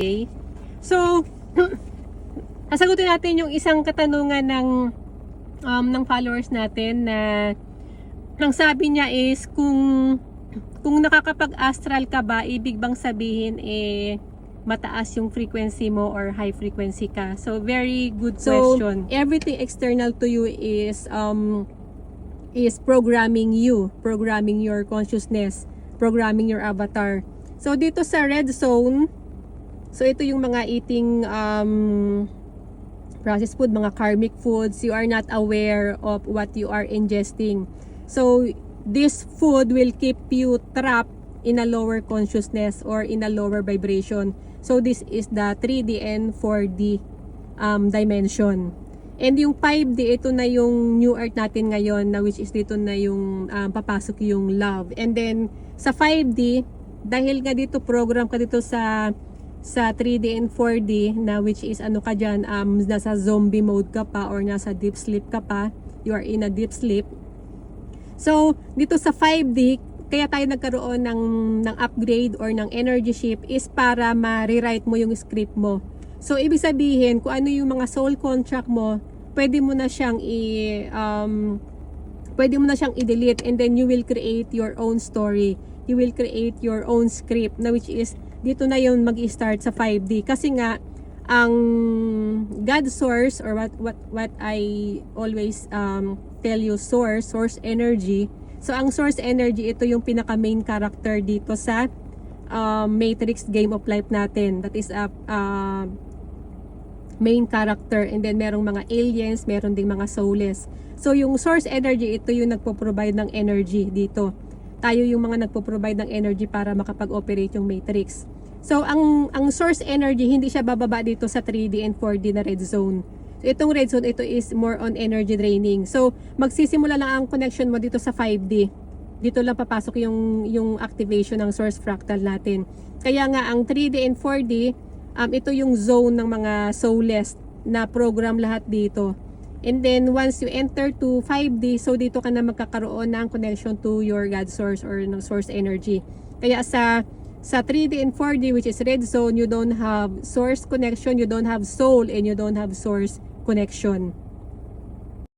Okay? So, sasagutin natin yung isang katanungan ng followers natin na ang sabi niya is kung nakakapag-astral ka ba, ibig bang sabihin mataas yung frequency mo or high frequency ka? So, very good question. So, everything external to you is programming you, programming your consciousness, programming your avatar. So, dito sa red zone, so ito yung mga eating processed food, mga karmic foods. You are not aware of what you are ingesting. So, this food will keep you trapped in a lower consciousness or in a lower vibration. So, this is the 3D and 4D dimension. And yung 5D, ito na yung new earth natin ngayon, na which is dito na yung papasok yung love. And then, sa 5D, dahil nga dito program ka dito sa 3D and 4D, na which is ano ka dyan, nasa zombie mode ka pa or nasa deep sleep ka pa, you are in a deep sleep. So, dito sa 5D, kaya tayo nagkaroon ng upgrade or ng energy shift is para ma-rewrite mo yung script mo. So, ibig sabihin, kung ano yung mga soul contract mo, pwede mo na siyang i-delete, and then you will create your own story. You will create your own script, na which is, dito na yung mag-start sa 5D. Kasi nga, ang God source, or what I always tell you, source energy. So, ang source energy, ito yung pinaka main character dito sa Matrix Game of Life natin. That is a main character. And then, merong mga aliens, meron ding mga soulless. So, yung source energy, ito yung nagpo-provide ng energy dito. Tayo yung mga nagpo-provide ng energy para makapag-operate yung Matrix. So, ang source energy, hindi siya bababa dito sa 3D and 4D na red zone. So, itong red zone, ito is more on energy draining. So, magsisimula lang ang connection mo dito sa 5D. Dito lang papasok yung activation ng source fractal natin. Kaya nga, ang 3D and 4D, ito yung zone ng mga soulless na program lahat dito. And then, once you enter to 5D, so dito ka na magkakaroon ng connection to your God source or ng source energy. Kaya sa 3D and 4D, which is red zone, you don't have source connection, you don't have soul, and you don't have source connection.